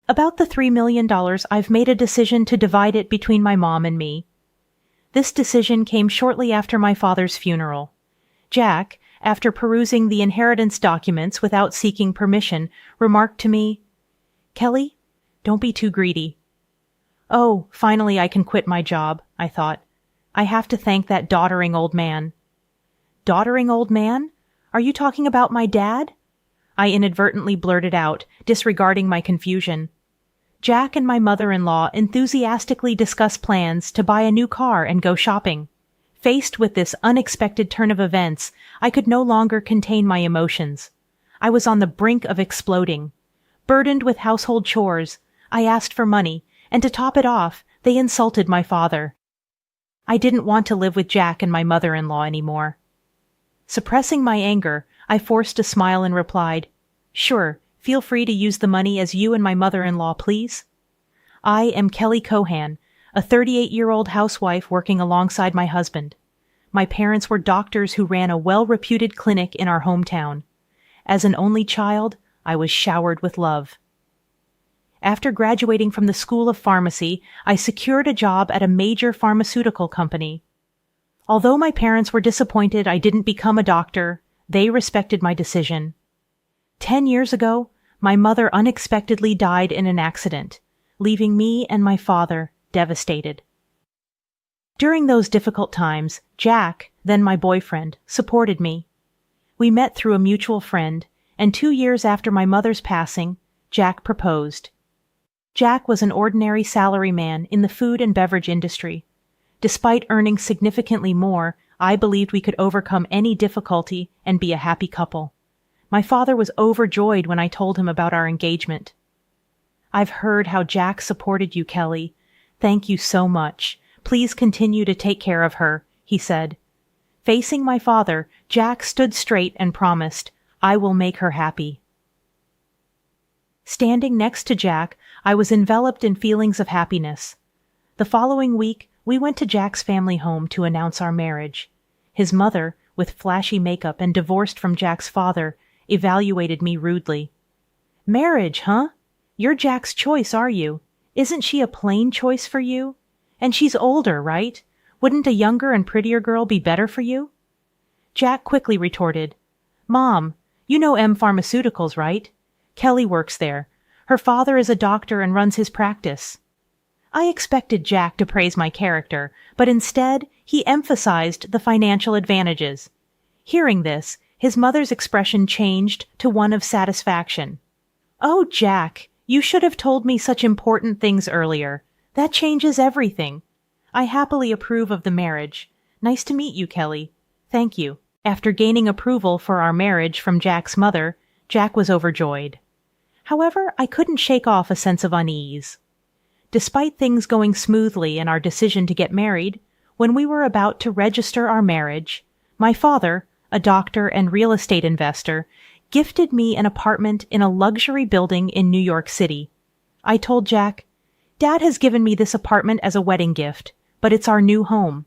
About the $3 million, I've made a decision to divide it between my mom and me. This decision came shortly after my father's funeral. Jack, after perusing the inheritance documents without seeking permission, remarked to me, "Kelly, don't be too greedy." Oh, finally I can quit my job, I thought. I have to thank that doddering old man. Doddering old man? Are you talking about my dad? I inadvertently blurted out, disregarding my confusion. Jack and my mother-in-law enthusiastically discuss plans to buy a new car and go shopping. Faced with this unexpected turn of events, I could no longer contain my emotions. I was on the brink of exploding. Burdened with household chores, I asked for money, and to top it off, they insulted my father. I didn't want to live with Jack and my mother-in-law anymore. Suppressing my anger, I forced a smile and replied, "Sure, feel free to use the money as you and my mother-in-law please." I am Kelly Cohan, a 38-year-old housewife working alongside my husband. My parents were doctors who ran a well-reputed clinic in our hometown. As an only child, I was showered with love. After graduating from the School of Pharmacy, I secured a job at a major pharmaceutical company. Although my parents were disappointed I didn't become a doctor, they respected my decision. 10 years ago, my mother unexpectedly died in an accident, leaving me and my father devastated. During those difficult times, Jack, then my boyfriend, supported me. We met through a mutual friend, and 2 years after my mother's passing, Jack proposed. Jack was an ordinary salaryman in the food and beverage industry. Despite earning significantly more, I believed we could overcome any difficulty and be a happy couple. My father was overjoyed when I told him about our engagement. "I've heard how Jack supported you, Kelly. Thank you so much. Please continue to take care of her," he said. Facing my father, Jack stood straight and promised, "I will make her happy." Standing next to Jack, I was enveloped in feelings of happiness. The following week, we went to Jack's family home to announce our marriage. His mother, with flashy makeup and divorced from Jack's father, evaluated me rudely. "Marriage, huh? You're Jack's choice, are you? Isn't she a plain choice for you? And she's older, right? Wouldn't a younger and prettier girl be better for you?" Jack quickly retorted, "Mom, you know M Pharmaceuticals, right? Kelly works there. Her father is a doctor and runs his practice." I expected Jack to praise my character, but instead, he emphasized the financial advantages. Hearing this, his mother's expression changed to one of satisfaction. "Oh, Jack, you should have told me such important things earlier. That changes everything. I happily approve of the marriage. Nice to meet you, Kelly. Thank you." After gaining approval for our marriage from Jack's mother, Jack was overjoyed. However, I couldn't shake off a sense of unease. Despite things going smoothly in our decision to get married, when we were about to register our marriage, my father, a doctor and real estate investor, gifted me an apartment in a luxury building in New York City. I told Jack, "Dad has given me this apartment as a wedding gift, but it's our new home.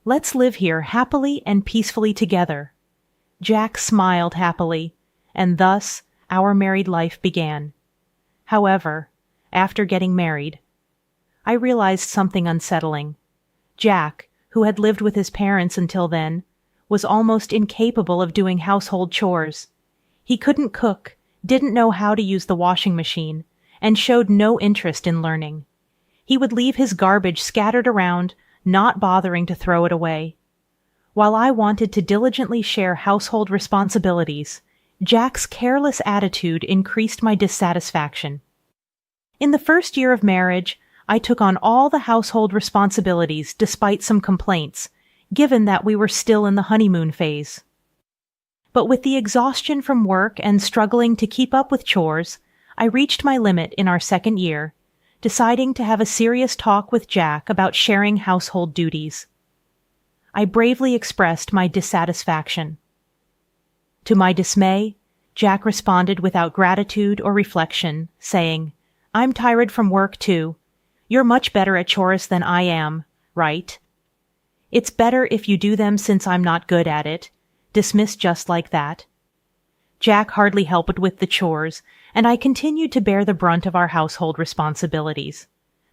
Let's live here happily and peacefully together." Jack smiled happily, and thus our married life began. However, after getting married, I realized something unsettling. Jack, who had lived with his parents until then, was almost incapable of doing household chores. He couldn't cook, didn't know how to use the washing machine, and showed no interest in learning. He would leave his garbage scattered around, not bothering to throw it away. While I wanted to diligently share household responsibilities, Jack's careless attitude increased my dissatisfaction. In the first year of marriage, I took on all the household responsibilities despite some complaints, given that we were still in the honeymoon phase. But with the exhaustion from work and struggling to keep up with chores, I reached my limit in our second year, deciding to have a serious talk with Jack about sharing household duties. I bravely expressed my dissatisfaction. To my dismay, Jack responded without gratitude or reflection, saying, "I'm tired from work too. You're much better at chores than I am, right? It's better if you do them since I'm not good at it." Dismissed just like that. Jack hardly helped with the chores, and I continued to bear the brunt of our household responsibilities.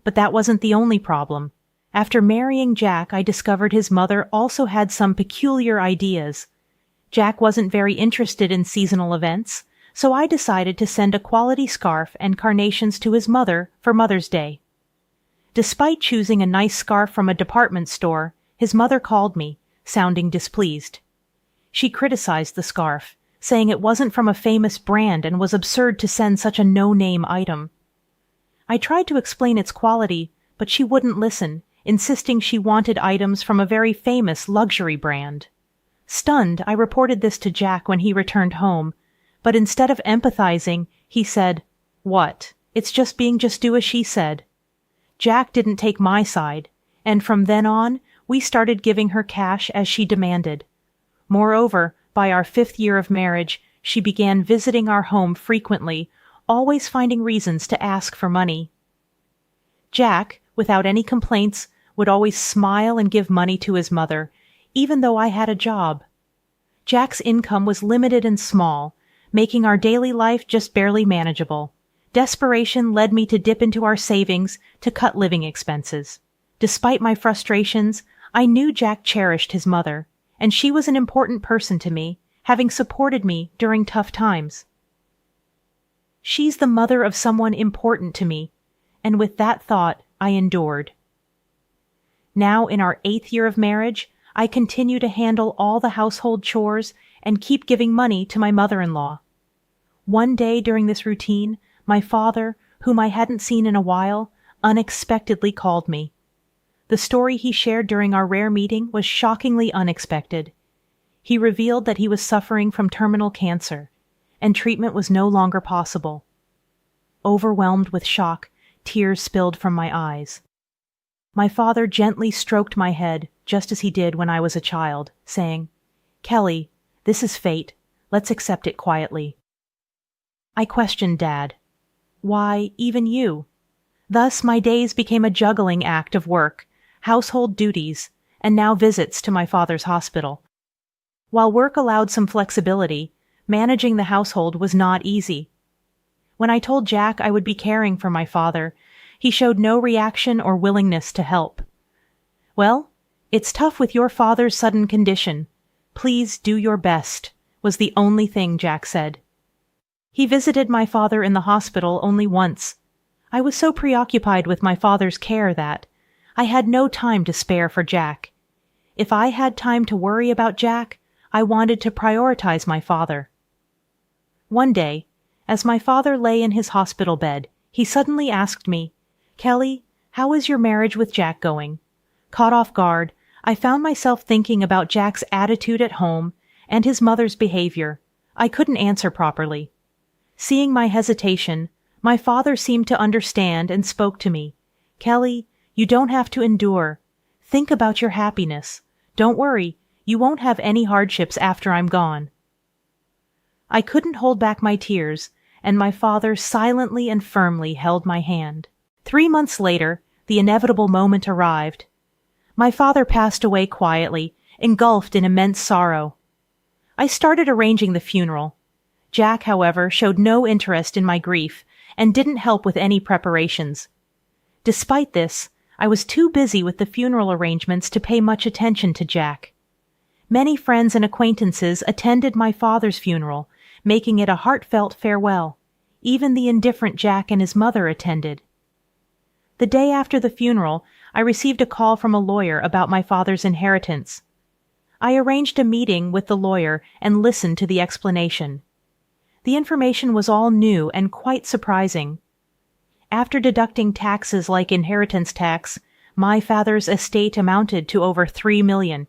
But that wasn't the only problem. After marrying Jack, I discovered his mother also had some peculiar ideas. Jack wasn't very interested in seasonal events, so I decided to send a quality scarf and carnations to his mother for Mother's Day. Despite choosing a nice scarf from a department store, his mother called me, sounding displeased. She criticized the scarf, saying it wasn't from a famous brand and was absurd to send such a no-name item. I tried to explain its quality, but she wouldn't listen, insisting she wanted items from a very famous luxury brand. Stunned, I reported this to Jack when he returned home, but instead of empathizing, he said, "What? It's just do as she said." Jack didn't take my side, and from then on, we started giving her cash as she demanded. Moreover, by our 5th year of marriage, she began visiting our home frequently, always finding reasons to ask for money. Jack, without any complaints, would always smile and give money to his mother, even though I had a job. Jack's income was limited and small, making our daily life just barely manageable. Desperation led me to dip into our savings to cut living expenses. Despite my frustrations, I knew Jack cherished his mother, and she was an important person to me, having supported me during tough times. She's the mother of someone important to me, and with that thought, I endured. Now, in our 8th year of marriage, I continue to handle all the household chores and keep giving money to my mother-in-law. One day during this routine, my father, whom I hadn't seen in a while, unexpectedly called me. The story he shared during our rare meeting was shockingly unexpected. He revealed that he was suffering from terminal cancer, and treatment was no longer possible. Overwhelmed with shock, tears spilled from my eyes. My father gently stroked my head, just as he did when I was a child, saying, "Kelly, this is fate. Let's accept it quietly." I questioned Dad. "Why, even you?" Thus my days became a juggling act of work, household duties, and now visits to my father's hospital. While work allowed some flexibility, managing the household was not easy. When I told Jack I would be caring for my father, he showed no reaction or willingness to help. "Well, it's tough with your father's sudden condition. Please do your best," was the only thing Jack said. He visited my father in the hospital only once. I was so preoccupied with my father's care that I had no time to spare for Jack. If I had time to worry about Jack, I wanted to prioritize my father. One day, as my father lay in his hospital bed, he suddenly asked me, "Kelly, how is your marriage with Jack going?" Caught off guard, I found myself thinking about Jack's attitude at home and his mother's behavior. I couldn't answer properly. Seeing my hesitation, my father seemed to understand and spoke to me. "Kelly, you don't have to endure. Think about your happiness. Don't worry, you won't have any hardships after I'm gone." I couldn't hold back my tears, and my father silently and firmly held my hand. 3 months later, the inevitable moment arrived. My father passed away quietly, engulfed in immense sorrow. I started arranging the funeral. Jack, however, showed no interest in my grief and didn't help with any preparations. Despite this, I was too busy with the funeral arrangements to pay much attention to Jack. Many friends and acquaintances attended my father's funeral, making it a heartfelt farewell. Even the indifferent Jack and his mother attended. The day after the funeral, I received a call from a lawyer about my father's inheritance. I arranged a meeting with the lawyer and listened to the explanation. The information was all new and quite surprising. After deducting taxes like inheritance tax, my father's estate amounted to over $3 million.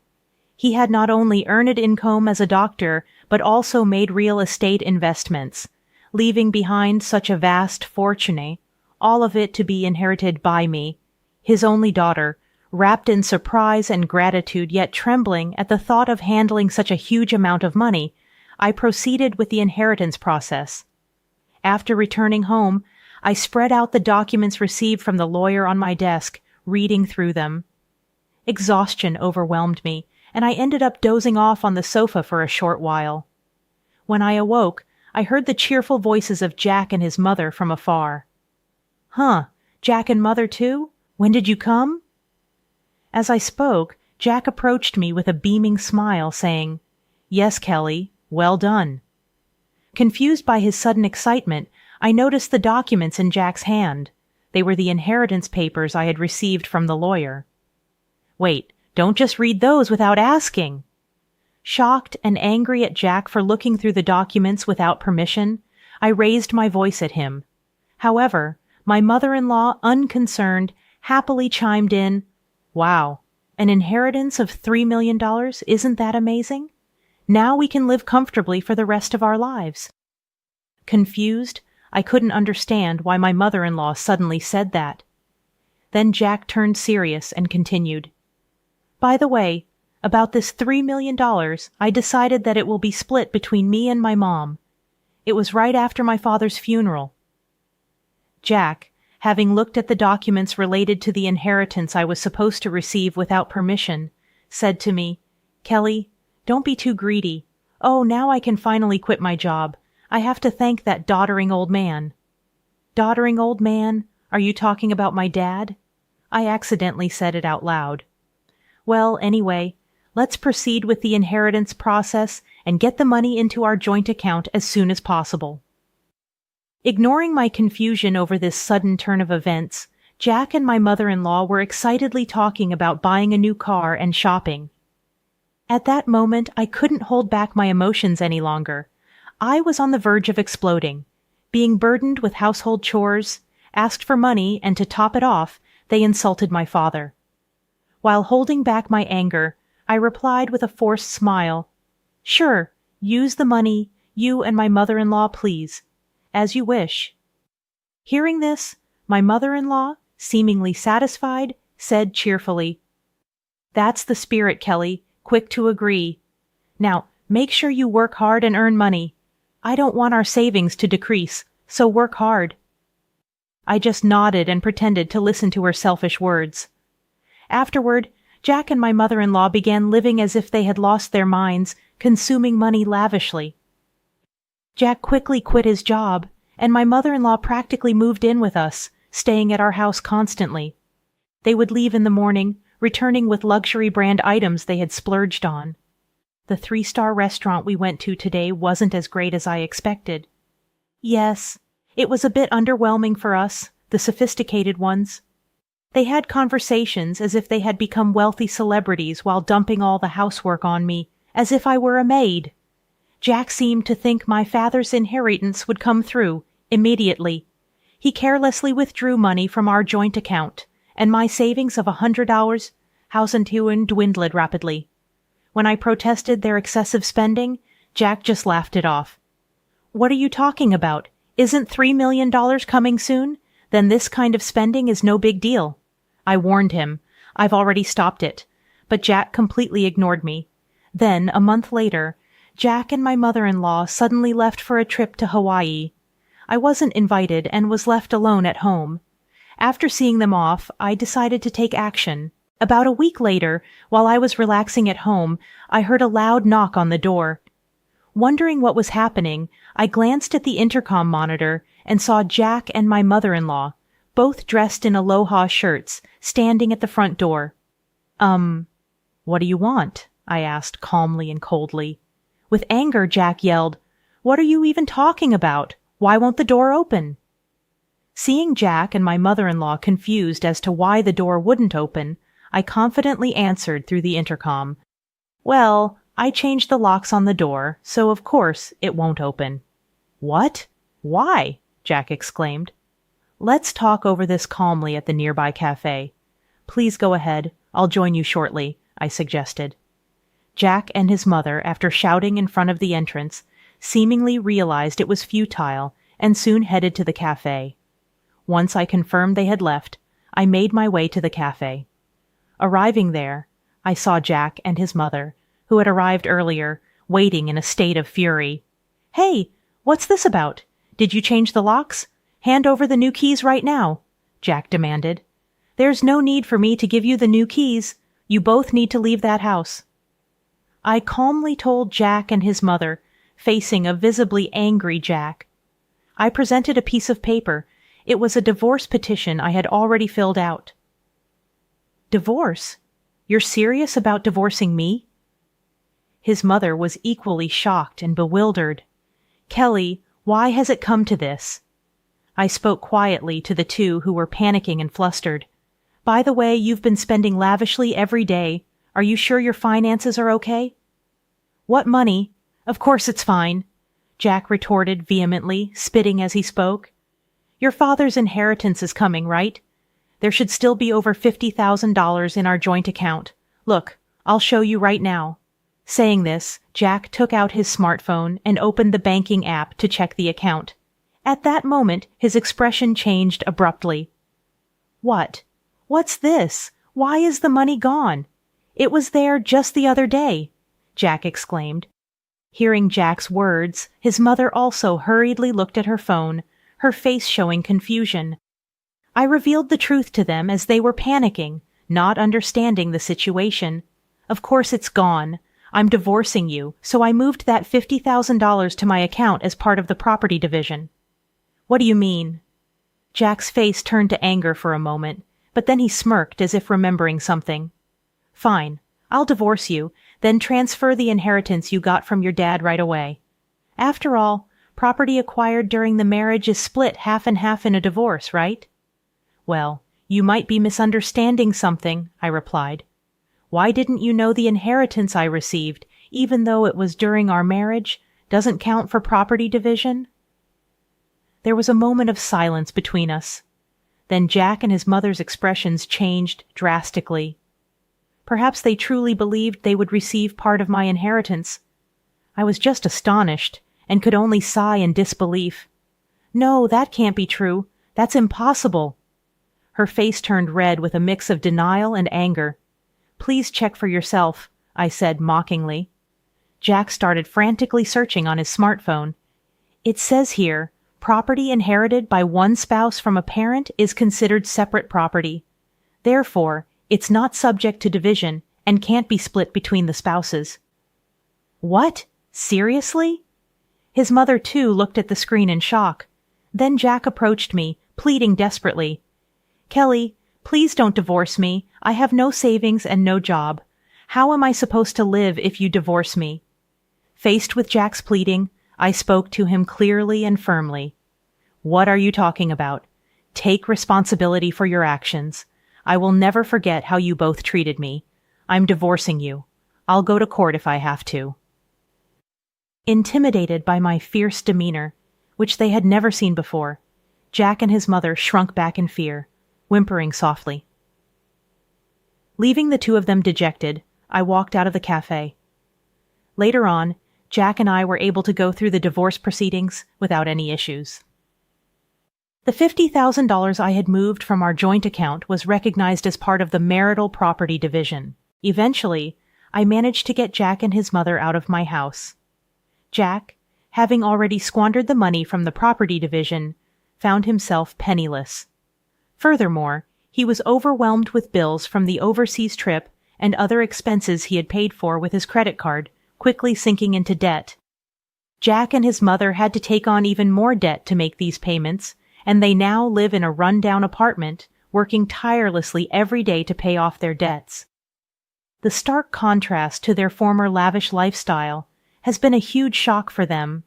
He had not only earned income as a doctor, but also made real estate investments, leaving behind such a vast fortune, all of it to be inherited by me, his only daughter, wrapped in surprise and gratitude yet trembling at the thought of handling such a huge amount of money. I proceeded with the inheritance process. After returning home, I spread out the documents received from the lawyer on my desk, reading through them. Exhaustion overwhelmed me, and I ended up dozing off on the sofa for a short while. When I awoke, I heard the cheerful voices of Jack and his mother from afar. "Huh, Jack and Mother too? When did you come?" As I spoke, Jack approached me with a beaming smile, saying, "Yes, Kelly, well done." Confused by his sudden excitement, I noticed the documents in Jack's hand. They were the inheritance papers I had received from the lawyer. "Wait, don't just read those without asking." Shocked and angry at Jack for looking through the documents without permission, I raised my voice at him. However, my mother-in-law, unconcerned, happily chimed in, "Wow, an inheritance of $3 million, isn't that amazing? Now we can live comfortably for the rest of our lives." Confused, I couldn't understand why my mother-in-law suddenly said that. Then Jack turned serious and continued, "By the way, about this $3 million, I decided that it will be split between me and my mom. It was right after my father's funeral." Jack, having looked at the documents related to the inheritance I was supposed to receive without permission, said to me, "Kelly, don't be too greedy. Oh, now I can finally quit my job. I have to thank that doddering old man." "Doddering old man? Are you talking about my dad?" I accidentally said it out loud. "Well, anyway, let's proceed with the inheritance process and get the money into our joint account as soon as possible." Ignoring my confusion over this sudden turn of events, Jack and my mother-in-law were excitedly talking about buying a new car and shopping. At that moment, I couldn't hold back my emotions any longer. I was on the verge of exploding, being burdened with household chores, asked for money, and to top it off, they insulted my father. While holding back my anger, I replied with a forced smile, "Sure, use the money, you and my mother-in-law, please. As you wish." Hearing this, my mother-in-law, seemingly satisfied, said cheerfully, "That's the spirit, Kelly, quick to agree. Now, make sure you work hard and earn money. I don't want our savings to decrease, so work hard." I just nodded and pretended to listen to her selfish words. Afterward, Jack and my mother-in-law began living as if they had lost their minds, consuming money lavishly. Jack quickly quit his job, and my mother-in-law practically moved in with us, staying at our house constantly. They would leave in the morning, returning with luxury brand items they had splurged on. The 3-star restaurant we went to today wasn't as great as I expected. Yes, it was a bit underwhelming for us, the sophisticated ones. They had conversations as if they had become wealthy celebrities while dumping all the housework on me, as if I were a maid. Jack seemed to think my father's inheritance would come through immediately. He carelessly withdrew money from our joint account, and my savings of $100,000 dwindled rapidly. When I protested their excessive spending, Jack just laughed it off. "What are you talking about? Isn't $3 million coming soon? Then this kind of spending is no big deal." I warned him. I've already stopped it. But Jack completely ignored me. Then, a month later, Jack and my mother-in-law suddenly left for a trip to Hawaii. I wasn't invited and was left alone at home. After seeing them off, I decided to take action. About a week later, while I was relaxing at home, I heard a loud knock on the door. Wondering what was happening, I glanced at the intercom monitor and saw Jack and my mother-in-law, both dressed in aloha shirts, standing at the front door. What do you want?" I asked calmly and coldly. With anger, Jack yelled, "What are you even talking about? Why won't the door open?" Seeing Jack and my mother-in-law confused as to why the door wouldn't open, I confidently answered through the intercom, "Well, I changed the locks on the door, so of course it won't open." "What? Why?" Jack exclaimed. "Let's talk over this calmly at the nearby cafe. Please go ahead. I'll join you shortly," I suggested. Jack and his mother, after shouting in front of the entrance, seemingly realized it was futile and soon headed to the cafe. Once I confirmed they had left, I made my way to the cafe. Arriving there, I saw Jack and his mother, who had arrived earlier, waiting in a state of fury. "Hey, what's this about? Did you change the locks? Hand over the new keys right now," Jack demanded. "There's no need for me to give you the new keys. You both need to leave that house." I calmly told Jack and his mother, facing a visibly angry Jack. I presented a piece of paper. It was a divorce petition I had already filled out. Divorce? You're serious about divorcing me? His mother was equally shocked and bewildered. Kelly, why has it come to this? I spoke quietly to the two who were panicking and flustered. By the way, you've been spending lavishly every day. Are you sure your finances are okay? What money? Of course it's fine, Jack retorted vehemently, spitting as he spoke. Your father's inheritance is coming, right? There should still be over $50,000 in our joint account. Look, I'll show you right now. Saying this, Jack took out his smartphone and opened the banking app to check the account. At that moment, his expression changed abruptly. What? What's this? Why is the money gone? It was there just the other day, Jack exclaimed. Hearing Jack's words, his mother also hurriedly looked at her phone, her face showing confusion. I revealed the truth to them as they were panicking, not understanding the situation. Of course it's gone. I'm divorcing you, so I moved that $50,000 to my account as part of the property division. What do you mean? Jack's face turned to anger for a moment, but then he smirked as if remembering something. Fine, I'll divorce you, then transfer the inheritance you got from your dad right away. After all, property acquired during the marriage is split half and half in a divorce, right? Well, you might be misunderstanding something, I replied. Why didn't you know the inheritance I received, even though it was during our marriage, doesn't count for property division? There was a moment of silence between us. Then Jack and his mother's expressions changed drastically. Perhaps they truly believed they would receive part of my inheritance. I was just astonished, and could only sigh in disbelief. No, that can't be true. That's impossible. Her face turned red with a mix of denial and anger. Please check for yourself, I said mockingly. Jack started frantically searching on his smartphone. It says here, property inherited by one spouse from a parent is considered separate property. Therefore, it's not subject to division and can't be split between the spouses. What? Seriously? His mother, too, looked at the screen in shock. Then Jack approached me, pleading desperately. Kelly, please don't divorce me. I have no savings and no job. How am I supposed to live if you divorce me? Faced with Jack's pleading, I spoke to him clearly and firmly. What are you talking about? Take responsibility for your actions. I will never forget how you both treated me. I'm divorcing you. I'll go to court if I have to. Intimidated by my fierce demeanor, which they had never seen before, Jack and his mother shrunk back in fear, whimpering softly. Leaving the two of them dejected, I walked out of the cafe. Later on, Jack and I were able to go through the divorce proceedings without any issues. The $50,000 I had moved from our joint account was recognized as part of the marital property division. Eventually, I managed to get Jack and his mother out of my house. Jack, having already squandered the money from the property division, found himself penniless. Furthermore, he was overwhelmed with bills from the overseas trip and other expenses he had paid for with his credit card, quickly sinking into debt. Jack and his mother had to take on even more debt to make these payments, and they now live in a run-down apartment, working tirelessly every day to pay off their debts. The stark contrast to their former lavish lifestyle has been a huge shock for them.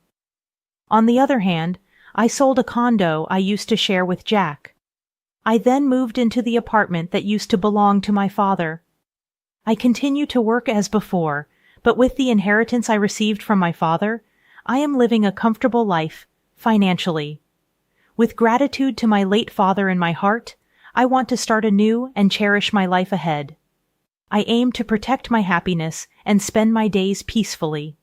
On the other hand, I sold a condo I used to share with Jack. I then moved into the apartment that used to belong to my father. I continue to work as before, but with the inheritance I received from my father, I am living a comfortable life, financially. With gratitude to my late father in my heart, I want to start anew and cherish my life ahead. I aim to protect my happiness and spend my days peacefully.